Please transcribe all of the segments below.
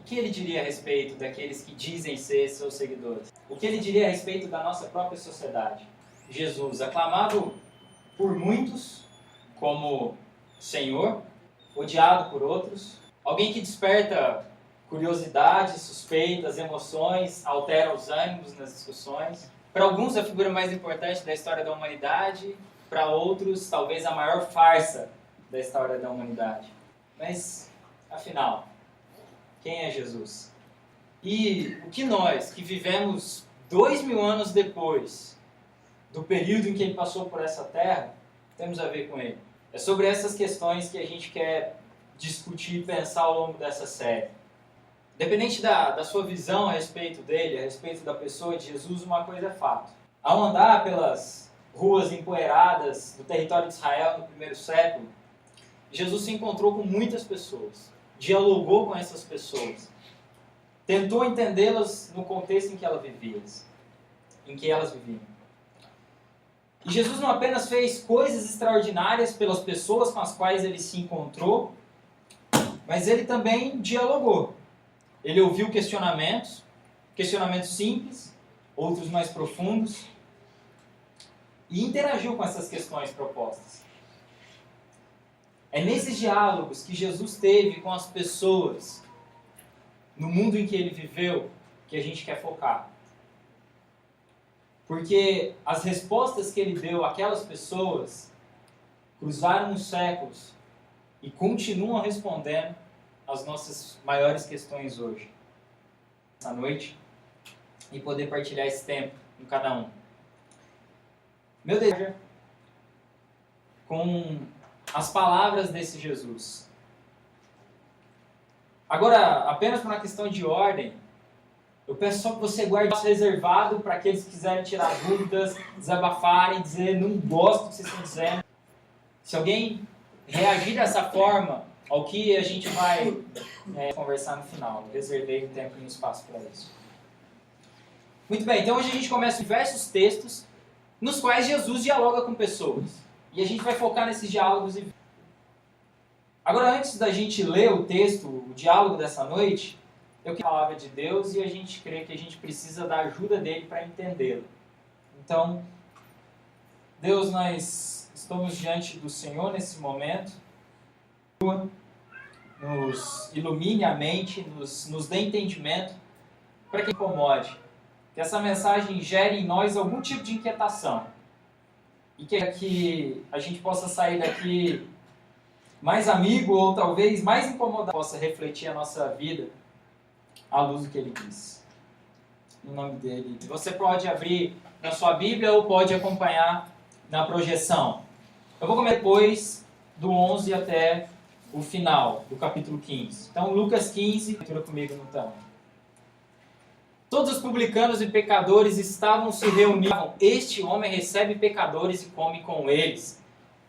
que ele diria a respeito daqueles que dizem ser seus seguidores? O que ele diria a respeito da nossa própria sociedade? Jesus, aclamado por muitos como Senhor, odiado por outros, alguém que desperta curiosidades, suspeitas, emoções, altera os ânimos nas discussões. Para alguns, a figura mais importante da história da humanidade, para outros, talvez a maior farsa da história da humanidade. Mas, afinal, quem é Jesus? E o que nós, que vivemos 2000 anos depois do período em que ele passou por essa terra, temos a ver com ele? É sobre essas questões que a gente quer discutir e pensar ao longo dessa série. Independente da sua visão a respeito dele, a respeito da pessoa de Jesus, uma coisa é fato. Ao andar pelas ruas empoeiradas do território de Israel no primeiro século, Jesus se encontrou com muitas pessoas, dialogou com essas pessoas, tentou entendê-las no contexto em que elas viviam. E Jesus não apenas fez coisas extraordinárias pelas pessoas com as quais ele se encontrou, mas ele também dialogou. Ele ouviu questionamentos simples, outros mais profundos, e interagiu com essas questões propostas. É nesses diálogos que Jesus teve com as pessoas, no mundo em que ele viveu, que a gente quer focar. Porque as respostas que ele deu àquelas pessoas cruzaram os séculos e continuam respondendo às nossas maiores questões hoje. Essa noite, e poder partilhar esse tempo com cada um. Meu desejo com as palavras desse Jesus. Agora, apenas por uma questão de ordem, eu peço só que você guarde isso reservado para aqueles que quiserem tirar dúvidas, desabafarem, dizer, não gosto do que vocês estão dizendo. Se alguém reagir dessa forma ao que a gente vai conversar no final, eu reservei um tempo e um espaço para isso. Muito bem, então hoje a gente começa diversos textos nos quais Jesus dialoga com pessoas. E a gente vai focar nesses diálogos. Agora, antes da gente ler o texto, o diálogo dessa noite, eu quero a palavra de Deus e a gente crê que a gente precisa da ajuda dele para entendê-lo. Então, Deus, nós estamos diante do Senhor nesse momento. Nos ilumine a mente, nos dê entendimento para que incomode. Que essa mensagem gere em nós algum tipo de inquietação. E que a gente possa sair daqui mais amigo ou talvez mais incomodado, possa refletir a nossa vida à luz do que ele diz. No nome dele. Você pode abrir na sua Bíblia ou pode acompanhar na projeção. Eu vou começar depois do 11 até o final do capítulo 15. Então, Lucas 15, leitura comigo no telão. Todos os publicanos e pecadores estavam se reunindo. Este homem recebe pecadores e come com eles.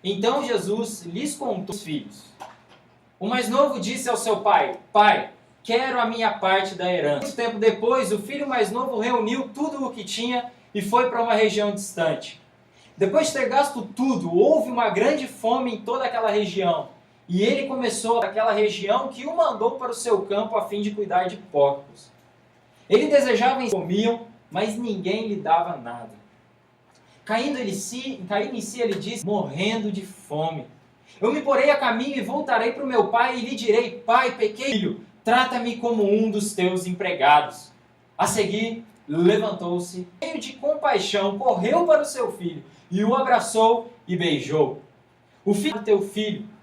Então Jesus lhes contou os filhos. O mais novo disse ao seu pai: Pai, quero a minha parte da herança. Muito tempo depois, o filho mais novo reuniu tudo o que tinha e foi para uma região distante. Depois de ter gasto tudo, houve uma grande fome em toda aquela região. E ele começou daquela região que o mandou para o seu campo a fim de cuidar de porcos. Ele desejava e comiam, mas ninguém lhe dava nada. Caindo em si, ele disse, morrendo de fome: Eu me porei a caminho e voltarei para o meu pai e lhe direi: Pai, pequei, filho, trata-me como um dos teus empregados. A seguir, levantou-se, cheio de compaixão, correu para o seu filho e o abraçou e beijou. O filho é teu filho.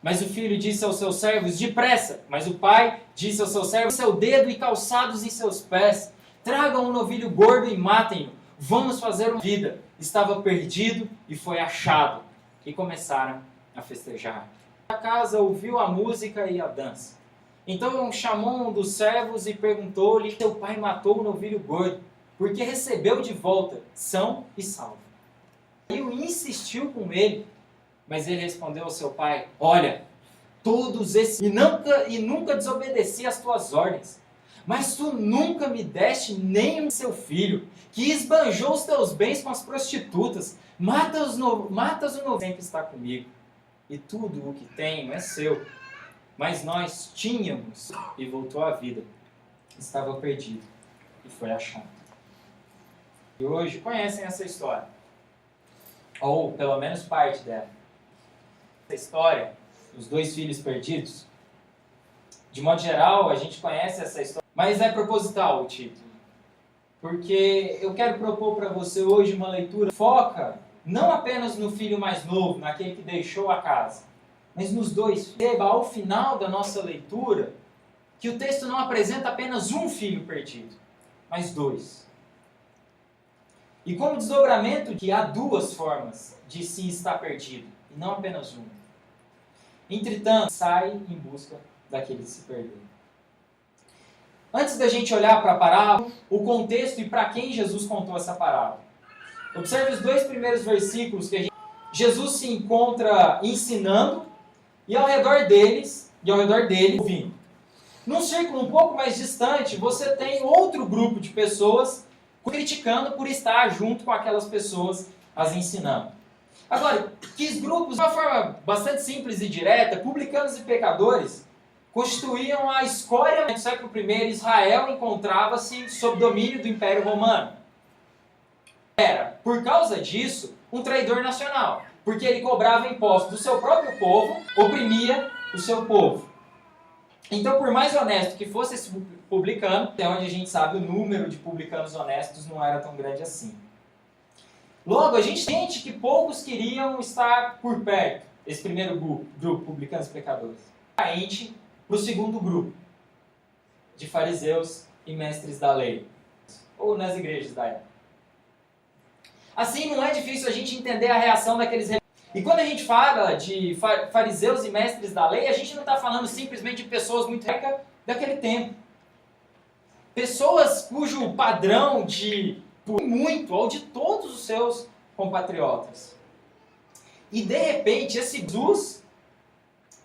Mas o filho disse aos seus servos: Depressa! Mas o pai disse aos seus servos: Seu dedo e calçados em seus pés. Tragam um novilho gordo e matem-no. Vamos fazer uma vida. Estava perdido e foi achado. E começaram a festejar. A casa ouviu a música e a dança. Então chamou um dos servos e perguntou-lhe: Teu pai matou o novilho gordo, porque recebeu de volta, são e salvo. E insistiu com ele. Mas ele respondeu ao seu pai: Olha, todos esses... E nunca desobedeci às tuas ordens. Mas tu nunca me deste nem o seu filho, que esbanjou os teus bens com as prostitutas. Matas o novo, sempre está comigo. E tudo o que tenho é seu. mas nós tínhamos e voltou à vida. Estava perdido e foi achado. E hoje conhecem essa história, ou pelo menos parte dela. Essa história, os dois filhos perdidos, de modo geral a gente conhece essa história, mas é proposital o título, porque eu quero propor para você hoje uma leitura que foca não apenas no filho mais novo, naquele que deixou a casa, mas nos dois filhos. Ao final da nossa leitura, que o texto não apresenta apenas um filho perdido, mas dois. E como desdobramento que há duas formas de se estar perdido, e não apenas uma. Entretanto, sai em busca daquele que se perdeu. Antes da gente olhar para a parábola, o contexto e para quem Jesus contou essa parábola. Observe os dois primeiros versículos que Jesus se encontra ensinando e ao redor dele, ouvindo. Num círculo um pouco mais distante, você tem outro grupo de pessoas criticando por estar junto com aquelas pessoas as ensinando. Agora, que grupos, de uma forma bastante simples e direta, publicanos e pecadores, constituíam a escória do século I. Israel encontrava-se sob domínio do Império Romano. Era, por causa disso, um traidor nacional, porque ele cobrava impostos do seu próprio povo, oprimia o seu povo. Então, por mais honesto que fosse esse publicano, até onde a gente sabe o número de publicanos honestos não era tão grande assim. Logo, a gente sente que poucos queriam estar por perto, esse primeiro grupo, publicanos e pecadores. Para o segundo grupo, de fariseus e mestres da lei, ou nas igrejas da época. Assim, não é difícil a gente entender a reação daqueles. E quando a gente fala de fariseus e mestres da lei, a gente não está falando simplesmente de pessoas muito ricas daquele tempo. Pessoas cujo padrão muito, ou de todos os seus compatriotas. E de repente, esse Jesus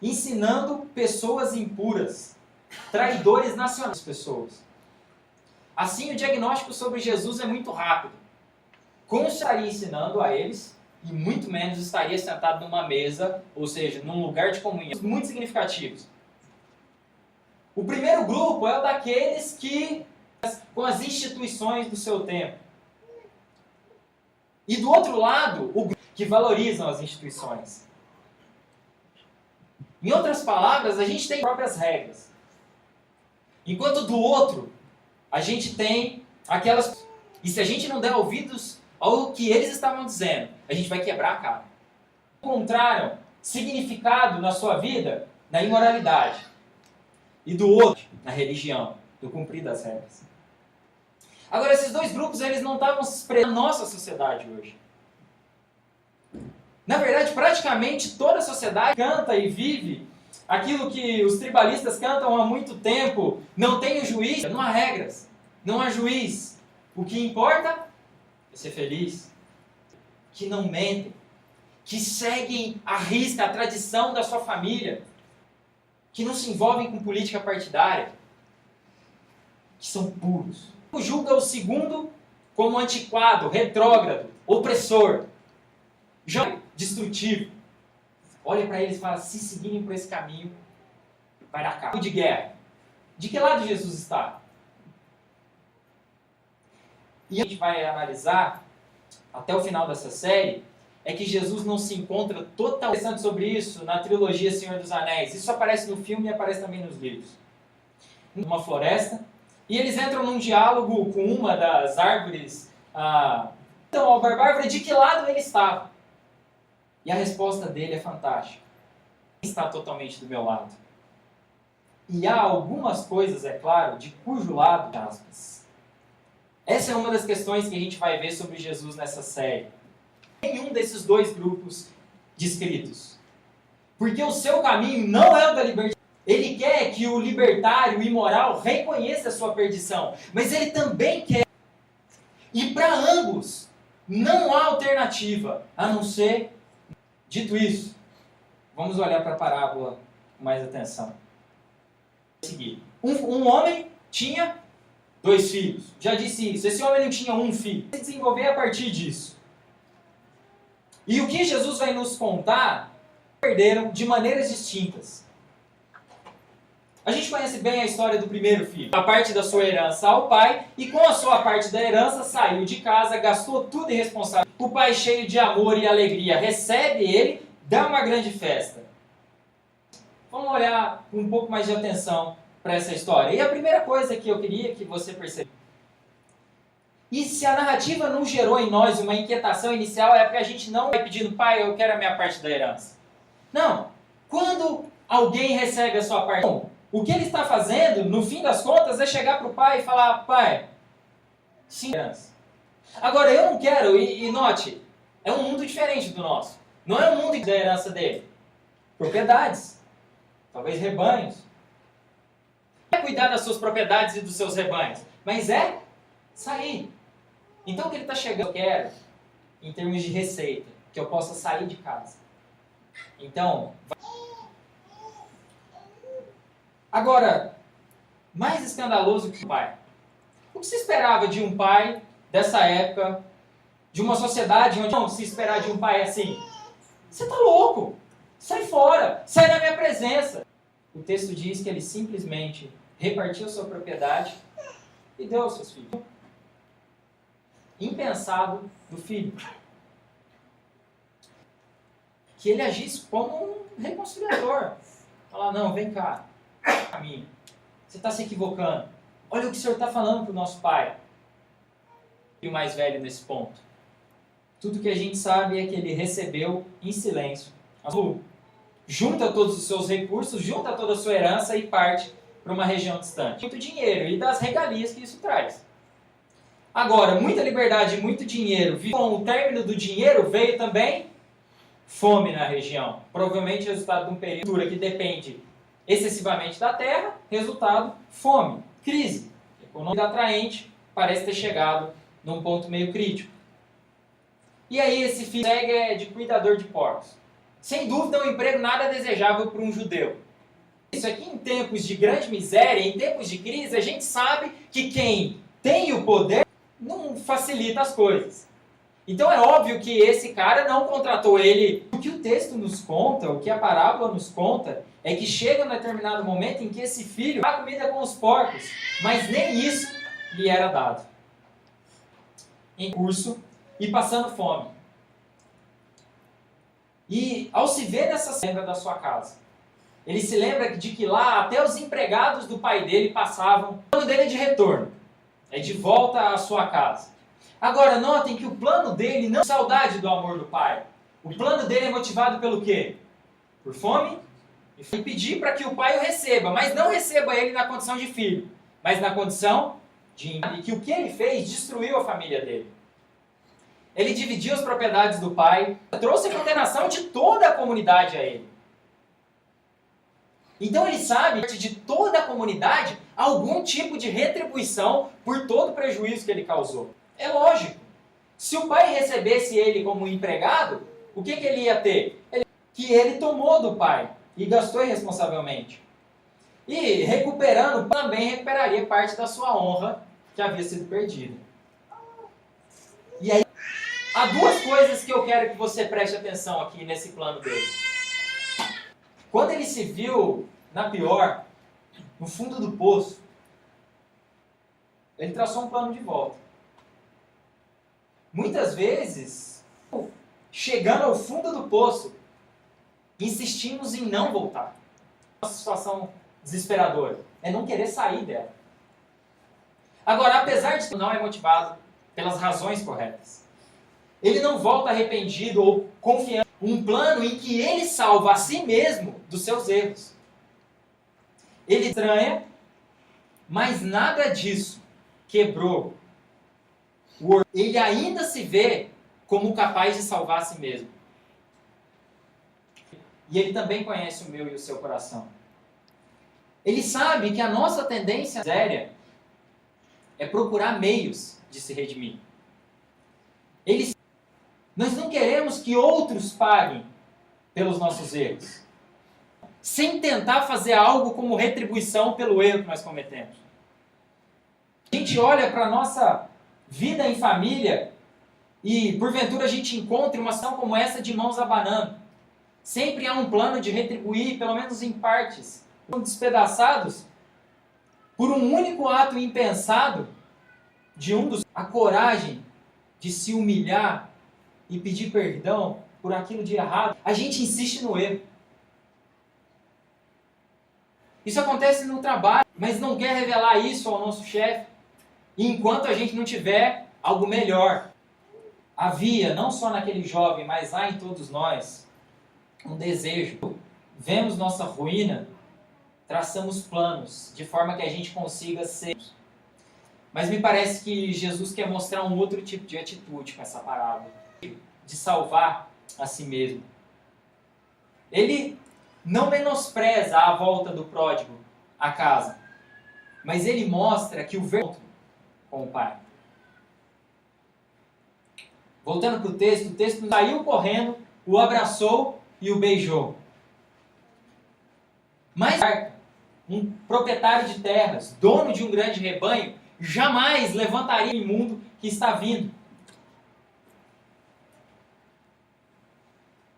ensinando pessoas impuras, traidores nacionais, pessoas. Assim, o diagnóstico sobre Jesus é muito rápido. Como estaria ensinando a eles, e muito menos estaria sentado numa mesa, ou seja, num lugar de comunhão, muito significativos. O primeiro grupo é o daqueles que, com as instituições do seu tempo. E do outro lado, o grupo que valorizam as instituições. Em outras palavras, a gente tem próprias regras. Enquanto do outro, a gente tem aquelas... E se a gente não der ouvidos ao que eles estavam dizendo, a gente vai quebrar a cara. Encontraram significado na sua vida na imoralidade. E do outro, na religião, do cumprir das regras. Agora, esses dois grupos, eles não estavam se expressando na nossa sociedade hoje. Na verdade, praticamente toda a sociedade canta e vive aquilo que os tribalistas cantam há muito tempo. Não tem juiz, não há regras, não há juiz. O que importa é ser feliz. Que não mentem, que seguem à risca a tradição da sua família, que não se envolvem com política partidária, que são puros. Julga o segundo como antiquado, retrógrado, opressor, destrutivo. Olha para eles e fala, se seguirem por esse caminho, vai dar cabo de guerra. De que lado Jesus está? E a gente vai analisar, até o final dessa série, é que Jesus não se encontra totalmente interessante sobre isso na trilogia Senhor dos Anéis. Isso aparece no filme e aparece também nos livros. Numa floresta, e eles entram num diálogo com uma das árvores. Então, a árvore, de que lado ele estava? E a resposta dele é fantástica. Ele está totalmente do meu lado. E há algumas coisas, é claro, de cujo lado, aspas. Essa é uma das questões que a gente vai ver sobre Jesus nessa série. Nenhum desses dois grupos descritos. Porque o seu caminho não é o da liberdade. Ele quer que o libertário imoral reconheça a sua perdição. Mas ele também quer. E para ambos, não há alternativa, a não ser... Dito isso, vamos olhar para a parábola com mais atenção. Um homem tinha 2 filhos. Já disse isso. Esse homem não tinha um filho. Se desenvolver a partir disso. E o que Jesus vai nos contar, perderam de maneiras distintas. A gente conhece bem a história do primeiro filho. A parte da sua herança ao pai, e com a sua parte da herança saiu de casa, gastou tudo irresponsável. O pai, cheio de amor e alegria, recebe ele, dá uma grande festa. Vamos olhar com um pouco mais de atenção para essa história. E a primeira coisa que eu queria que você percebesse. E se a narrativa não gerou em nós uma inquietação inicial, é porque a gente não vai pedindo, pai, eu quero a minha parte da herança. Não. Quando alguém recebe a sua parte, o que ele está fazendo, no fim das contas, é chegar para o pai e falar, pai, sim, herança. Agora, eu não quero, e note, é um mundo diferente do nosso. Não é um mundo da herança dele. Propriedades. Talvez rebanhos. Não é cuidar das suas propriedades e dos seus rebanhos, mas é sair. Então, o que ele está chegando, eu quero, em termos de receita, que eu possa sair de casa. Então, agora, mais escandaloso que o pai. O que se esperava de um pai dessa época, de uma sociedade onde não se esperar de um pai assim? Você está louco! Sai fora! Sai da minha presença! O texto diz que ele simplesmente repartiu sua propriedade e deu aos seus filhos. Impensado do filho. Que ele agisse como um reconciliador. Falar, não, vem cá. Caminho. Você está se equivocando. Olha o que o Senhor está falando para o nosso pai. E o mais velho nesse ponto. Tudo que a gente sabe é que ele recebeu em silêncio. Junta todos os seus recursos, junta toda a sua herança e parte para uma região distante. Muito dinheiro e das regalias que isso traz. Agora, muita liberdade e muito dinheiro. Com o término do dinheiro veio também fome na região. Provavelmente resultado de um período que depende excessivamente da terra, resultado, fome, crise. A economia atraente parece ter chegado num ponto meio crítico. E aí esse filho é de cuidador de porcos. Sem dúvida, um emprego nada desejável para um judeu. Isso aqui, em tempos de grande miséria, em tempos de crise, a gente sabe que quem tem o poder não facilita as coisas. Então é óbvio que esse cara não contratou ele. O que o texto nos conta, o que a parábola nos conta, é que chega um determinado momento em que esse filho dá comida com os porcos, mas nem isso lhe era dado. Em curso e passando fome. E ao se ver nessa cena da sua casa, ele se lembra de que lá até os empregados do pai dele passavam. O plano dele é de retorno, é de volta à sua casa. Agora notem que o plano dele não é saudade do amor do pai. O plano dele é motivado pelo quê? Por fome e pedir para que o pai o receba, mas não receba ele na condição de filho, mas na condição de que o que ele fez destruiu a família dele. Ele dividiu as propriedades do pai, trouxe a condenação de toda a comunidade a ele. Então ele sabe, de toda a comunidade, algum tipo de retribuição por todo o prejuízo que ele causou. É lógico. Se o pai recebesse ele como empregado, o que ele ia ter? Que ele tomou do pai e gastou irresponsavelmente. E recuperando, também recuperaria parte da sua honra que havia sido perdida. E aí, há duas coisas que eu quero que você preste atenção aqui nesse plano dele. Quando ele se viu na pior, no fundo do poço, ele traçou um plano de volta. Muitas vezes, chegando ao fundo do poço, insistimos em não voltar. Uma situação desesperadora é não querer sair dela. Agora, apesar de não é motivado pelas razões corretas, ele não volta arrependido ou confiando em um plano em que ele salva a si mesmo dos seus erros. Ele estranha, mas nada disso quebrou. Ele ainda se vê como capaz de salvar a si mesmo. E ele também conhece o meu e o seu coração. Ele sabe que a nossa tendência séria é procurar meios de se redimir. Nós não queremos que outros paguem pelos nossos erros, sem tentar fazer algo como retribuição pelo erro que nós cometemos. A gente olha para a nossa vida em família e, porventura, a gente encontra uma ação como essa de mãos abanando. Sempre há um plano de retribuir, pelo menos em partes, São despedaçados por um único ato impensado de um dos... A coragem de se humilhar e pedir perdão por aquilo de errado. A gente insiste no erro. Isso acontece no trabalho, mas não quer revelar isso ao nosso chefe, enquanto a gente não tiver algo melhor. Havia, não só naquele jovem, mas há em todos nós, um desejo. Vemos nossa ruína, traçamos planos, de forma que a gente consiga ser. Mas me parece que Jesus quer mostrar um outro tipo de atitude com essa parábola, de salvar a si mesmo. Ele não menospreza a volta do pródigo à casa, mas ele mostra que o verdadeiro com o pai. Voltando para o texto saiu correndo, o abraçou e o beijou. Mas um proprietário de terras, dono de um grande rebanho, jamais levantaria o imundo que está vindo.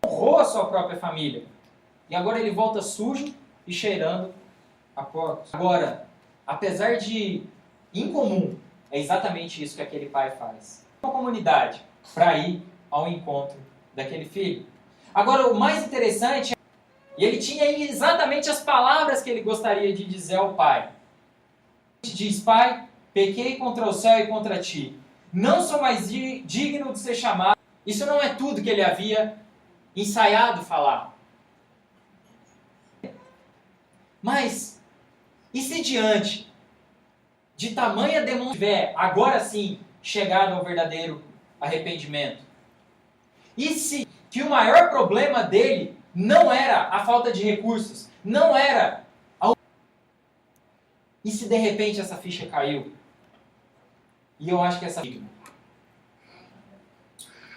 Honrou a sua própria família. E agora ele volta sujo e cheirando a porcos. Agora, apesar de incomum, é exatamente isso que aquele pai faz. Uma comunidade para ir ao encontro daquele filho. Agora, o mais interessante, e ele tinha exatamente as palavras que ele gostaria de dizer ao pai. Ele diz: Pai, pequei contra o céu e contra ti. Não sou mais digno de ser chamado. Isso não é tudo que ele havia ensaiado falar. Mas, e se diante de tamanha demonstração tiver, agora sim, chegado ao verdadeiro arrependimento? E se que o maior problema dele não era a falta de recursos, não era a... E se de repente essa ficha caiu? E eu acho que essa...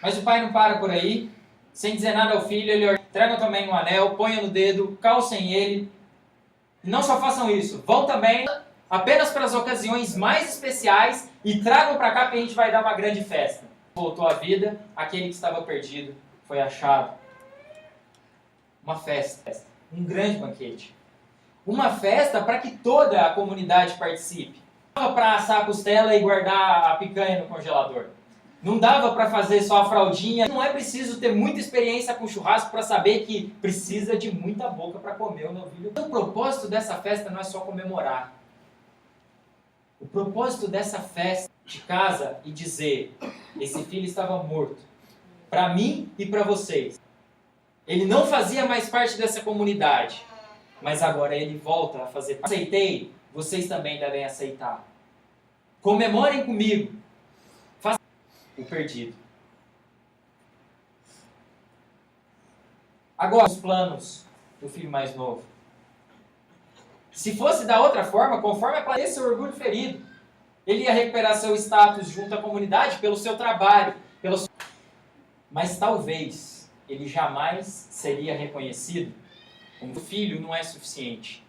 Mas o pai não para por aí, sem dizer nada ao filho, ele entrega também um anel, ponha no dedo, calcem ele. Não só façam isso, vão também apenas para as ocasiões mais especiais e tragam para cá que a gente vai dar uma grande festa. Voltou à vida, aquele que estava perdido foi achado. Uma festa, um grande banquete. Uma festa para que toda a comunidade participe. Não dava para assar a costela e guardar a picanha no congelador. Não dava para fazer só a fraldinha. Não é preciso ter muita experiência com churrasco para saber que precisa de muita boca para comer o novilho. O propósito dessa festa não é só comemorar. O propósito dessa festa de casa e dizer: esse filho estava morto. Para mim e para vocês. Ele não fazia mais parte dessa comunidade. Mas agora ele volta a fazer parte. Aceitei, vocês também devem aceitar. Comemorem comigo. Façam o perdido. Agora, os planos do filho mais novo. Se fosse da outra forma, conforme a seu orgulho ferido, ele ia recuperar seu status junto à comunidade pelo seu trabalho. Mas talvez ele jamais seria reconhecido como filho. Não é suficiente.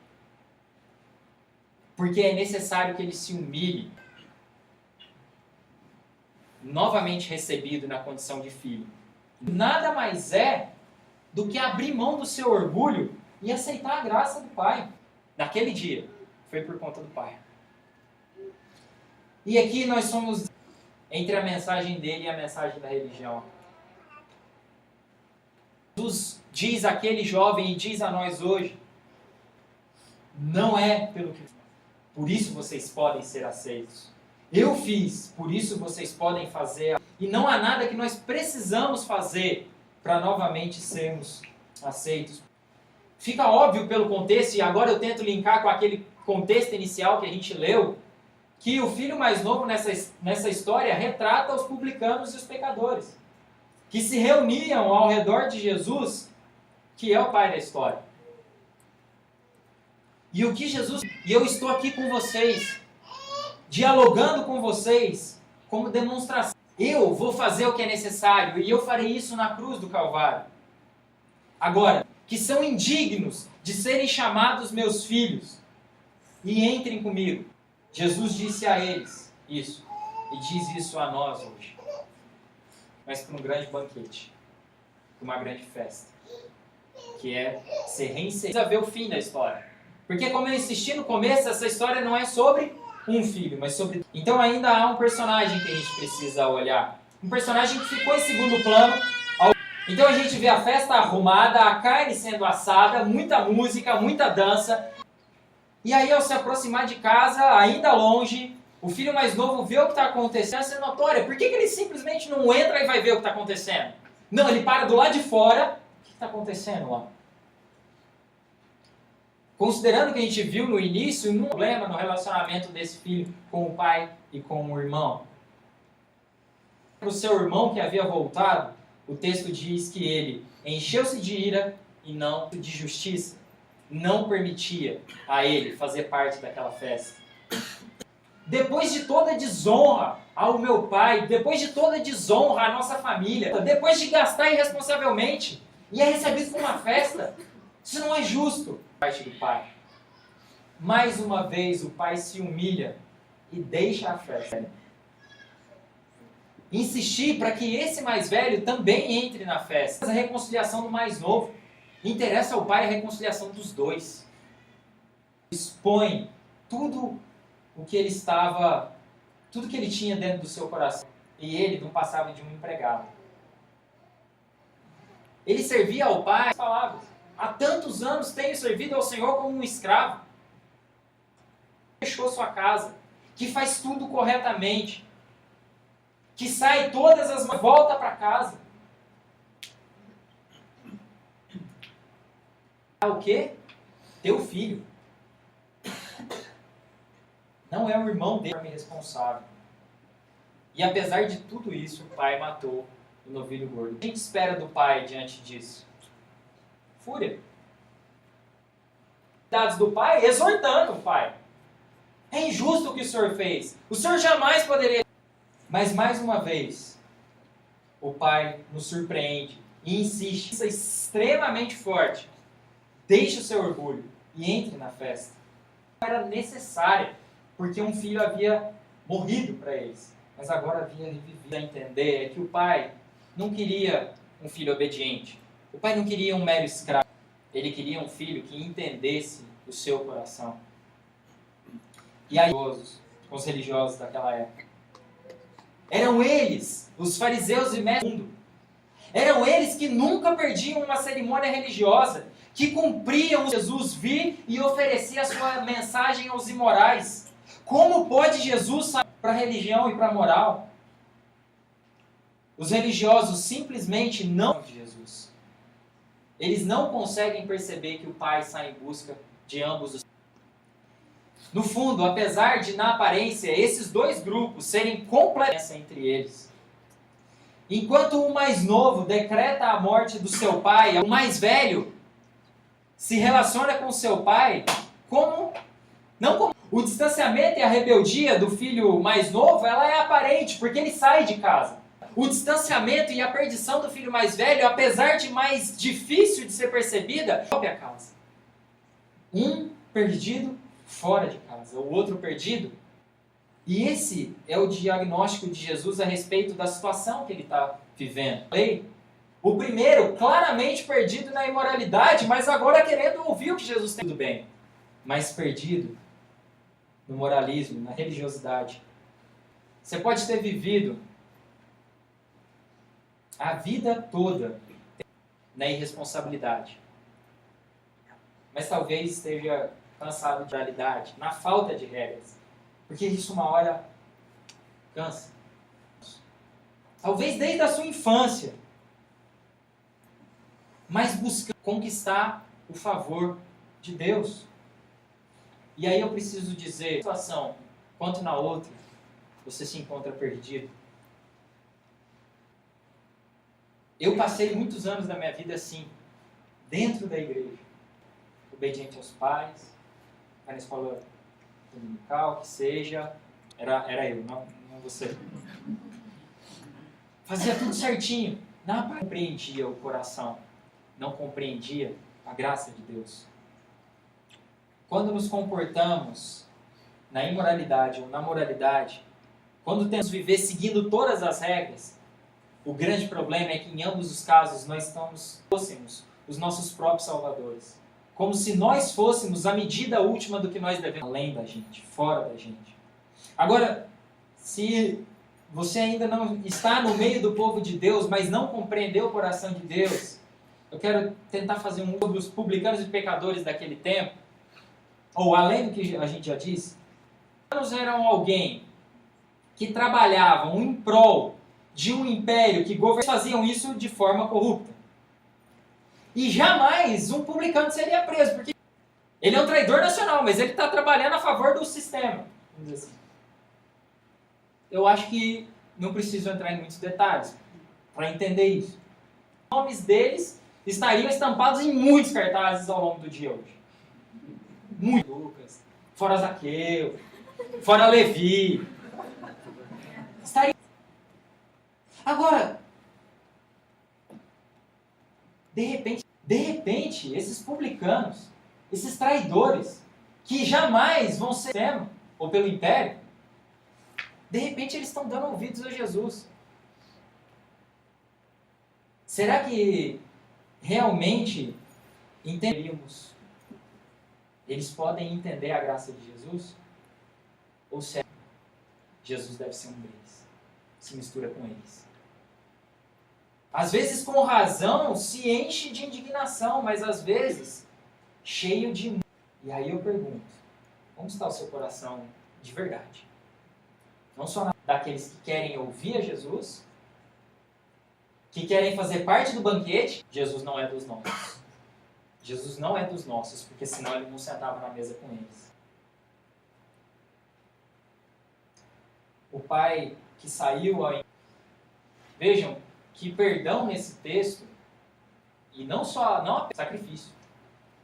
Porque é necessário que ele se humilhe, novamente recebido na condição de filho. Nada mais é do que abrir mão do seu orgulho e aceitar a graça do pai. Naquele dia, foi por conta do pai. E aqui nós somos entre a mensagem dele e a mensagem da religião. Jesus diz àquele jovem e diz a nós hoje: não é pelo que... Por isso vocês podem ser aceitos. Eu fiz, por isso vocês podem fazer. E não há nada que nós precisamos fazer para novamente sermos aceitos. Fica óbvio pelo contexto, e agora eu tento linkar com aquele contexto inicial que a gente leu, que o filho mais novo nessa história retrata os publicanos e os pecadores, que se reuniam ao redor de Jesus, que é o pai da história. E o que Jesus... E eu estou aqui com vocês, dialogando com vocês, como demonstração. Eu vou fazer o que é necessário, e eu farei isso na cruz do Calvário. Agora, que são indignos de serem chamados meus filhos, e entrem comigo. Jesus disse a eles isso, e diz isso a nós hoje. Mas para um grande banquete, para uma grande festa, que é ser reinserido. Precisa ver o fim da história. Porque como eu insisti no começo, essa história não é sobre um filho, mas sobre... Então ainda há um personagem que a gente precisa olhar. Um personagem que ficou em segundo plano. Então a gente vê a festa arrumada, a carne sendo assada, muita música, muita dança. E aí ao se aproximar de casa, ainda longe, o filho mais novo vê o que está acontecendo, essa é notória. Por que ele simplesmente não entra e vai ver o que está acontecendo? Não, ele para do lado de fora. O que está acontecendo lá? Considerando que a gente viu no início um problema no relacionamento desse filho com o pai e com o irmão. O seu irmão que havia voltado, o texto diz que ele encheu-se de ira e não de justiça. Não permitia a ele fazer parte daquela festa. Depois de toda a desonra ao meu pai, depois de toda a desonra à nossa família, depois de gastar irresponsavelmente, e é recebido com uma festa, isso não é justo. Parte do pai. Mais uma vez o pai se humilha e deixa a festa. Insistir para que esse mais velho também entre na festa. A reconciliação do mais novo. Interessa ao pai a reconciliação dos dois. Expõe tudo o que ele estava, tudo que ele tinha dentro do seu coração. E ele não passava de um empregado. Ele servia ao pai, palavras. Há tantos anos tenho servido ao Senhor como um escravo. Fechou sua casa, que faz tudo corretamente, que sai todas as volta para casa. O quê? Teu filho. Não é o irmão dele responsável. E apesar de tudo isso, o pai matou o novilho gordo. O que a gente espera do pai diante disso? Fúria. Dados do pai, exortando o pai. É injusto o que o senhor fez. O senhor jamais poderia... Mas mais uma vez, o pai nos surpreende e insiste. Isso é extremamente forte. Deixe o seu orgulho e entre na festa. Era necessária, porque um filho havia morrido para eles. Mas agora havia revivido. A entender é que o pai não queria um filho obediente. O pai não queria um mero escravo. Ele queria um filho que entendesse o seu coração. E aí, com os religiosos daquela época. Eram eles, os fariseus e mestres do mundo. Eram eles que nunca perdiam uma cerimônia religiosa, que cumpriam Jesus vir e oferecer a sua mensagem aos imorais. Como pode Jesus sair para a religião e para a moral? Os religiosos simplesmente não de Jesus. Eles não conseguem perceber que o Pai sai em busca de ambos os. No fundo, apesar de, na aparência, esses dois grupos serem completamente entre eles, enquanto o mais novo decreta a morte do seu pai, o mais velho se relaciona com seu pai não como o distanciamento e a rebeldia do filho mais novo, ela é aparente, porque ele sai de casa. O distanciamento e a perdição do filho mais velho, apesar de mais difícil de ser percebida, é própria casa. Um perdido fora de casa, o outro perdido. E esse é o diagnóstico de Jesus a respeito da situação que ele está vivendo. O primeiro, claramente perdido na imoralidade, mas agora querendo ouvir o que Jesus tem. Tudo bem, mas perdido no moralismo, na religiosidade. Você pode ter vivido a vida toda na irresponsabilidade, mas talvez esteja cansado de moralidade, na falta de regras, porque isso uma hora cansa. Talvez desde a sua infância, mas buscando conquistar o favor de Deus. E aí eu preciso dizer, na situação quanto na outra, você se encontra perdido. Eu passei muitos anos da minha vida assim, dentro da igreja, obediente aos pais, na escola dominical, que seja, era eu, não você. Fazia tudo certinho, não compreendia o coração, não compreendia a graça de Deus. Quando nos comportamos na imoralidade ou na moralidade, quando temos que viver seguindo todas as regras, o grande problema é que em ambos os casos nós fôssemos os nossos próprios salvadores. como se nós fôssemos a medida última do que nós devemos, além da gente, fora da gente. Agora, se você ainda não está no meio do povo de Deus, mas não compreendeu o coração de Deus, eu quero tentar fazer um sobre os publicanos e pecadores daquele tempo, ou além do que a gente já disse. Os publicanos eram alguém que trabalhavam em prol de um império que faziam isso de forma corrupta. E jamais um publicano seria preso, porque ele é um traidor nacional, mas ele está trabalhando a favor do sistema. Vamos dizer assim. Eu acho que não preciso entrar em muitos detalhes para entender isso. Os nomes deles estariam estampados em muitos cartazes ao longo do dia hoje. Muito. Lucas, fora Zaqueu, fora Levi. Estaria. Agora, de repente, esses publicanos, esses traidores, que jamais vão ser sistema ou pelo império, de repente eles estão dando ouvidos a Jesus. Será que realmente entenderíamos? Eles podem entender a graça de Jesus? Ou será que Jesus deve ser um deles? Se mistura com eles. Às vezes com razão se enche de indignação, mas às vezes cheio de... E aí eu pergunto, como está o seu coração de verdade? Não só daqueles que querem ouvir a Jesus, que querem fazer parte do banquete. Jesus não é dos nossos. Jesus não é dos nossos, porque senão ele não sentava na mesa com eles. O pai que saiu ao... Vejam que perdão nesse texto, e não apenas sacrifício,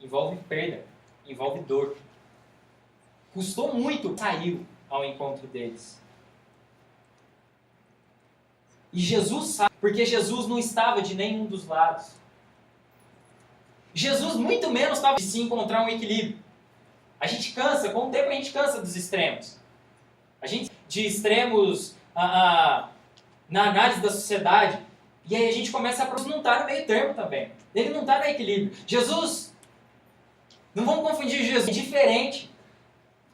envolve perda, envolve dor. Custou muito, saiu ao encontro deles. E Jesus sabe, porque Jesus não estava de nenhum dos lados. Jesus muito menos estava de se encontrar um equilíbrio. A gente cansa, com o tempo a gente cansa dos extremos. A gente de extremos na análise da sociedade. E aí a gente começa a não estar no meio termo também. Ele não está no equilíbrio. Jesus, não vamos confundir Jesus, é diferente.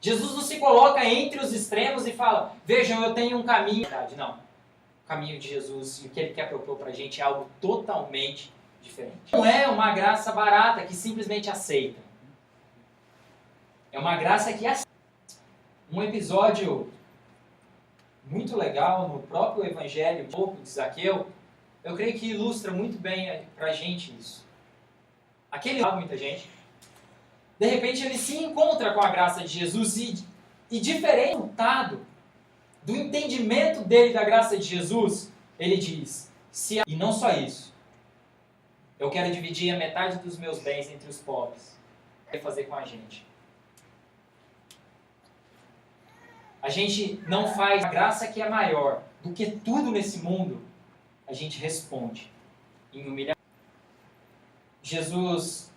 Jesus não se coloca entre os extremos e fala, vejam, eu tenho um caminho. Não. O caminho de Jesus e o que ele quer propor para a gente é algo totalmente diferente. Não é uma graça barata que simplesmente aceita. É uma graça que aceita. Um episódio muito legal no próprio Evangelho de Zaqueu, eu creio que ilustra muito bem para a gente isso. Aquele muita gente, de repente ele se encontra com a graça de Jesus e diferente do entendimento dele da graça de Jesus, ele diz, e não só isso, eu quero dividir a metade dos meus bens entre os pobres. O que fazer com a gente? A gente não faz a graça que é maior do que tudo nesse mundo, a gente responde em humilhação. Jesus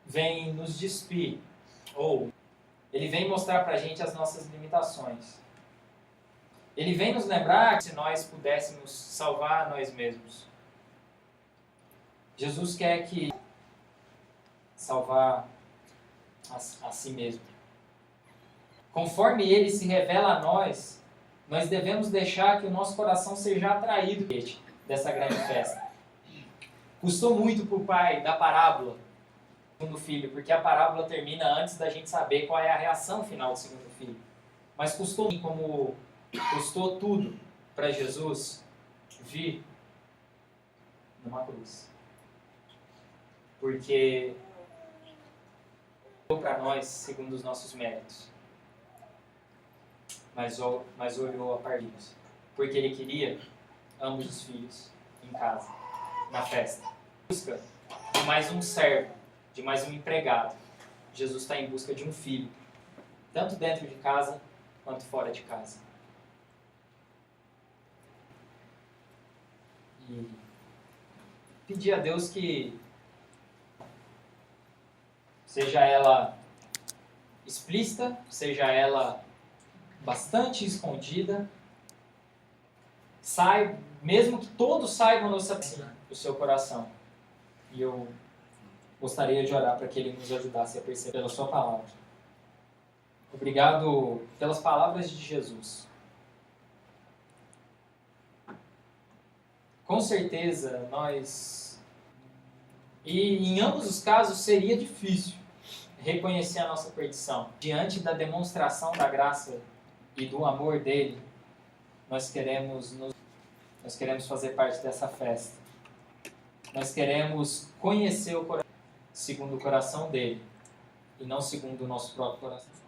vem nos despir, ou ele vem mostrar pra gente as nossas limitações. Ele vem nos lembrar que se nós pudéssemos salvar nós mesmos. Jesus quer que salvar a si mesmo. Conforme ele se revela a nós, nós devemos deixar que o nosso coração seja atraído dessa grande festa. Custou muito para o pai da parábola do segundo filho, porque a parábola termina antes da gente saber qual é a reação final do segundo filho. Mas custou tudo para Jesus vir numa cruz. Porque para nós segundo os nossos méritos. Mas olhou a partir, porque ele queria ambos os filhos em casa, na festa. Busca de mais um servo, de mais um empregado. Jesus está em busca de um filho, tanto dentro de casa quanto fora de casa. E pedir a Deus que seja ela explícita, seja ela bastante escondida, mesmo que todos saibam o seu coração. E eu gostaria de orar para que Ele nos ajudasse a perceber pela Sua palavra. Obrigado pelas palavras de Jesus. Com certeza, e em ambos os casos seria difícil reconhecer a nossa perdição. Diante da demonstração da graça e do amor dele, nós queremos fazer parte dessa festa. Nós queremos conhecer o coração segundo o coração dele e não segundo o nosso próprio coração.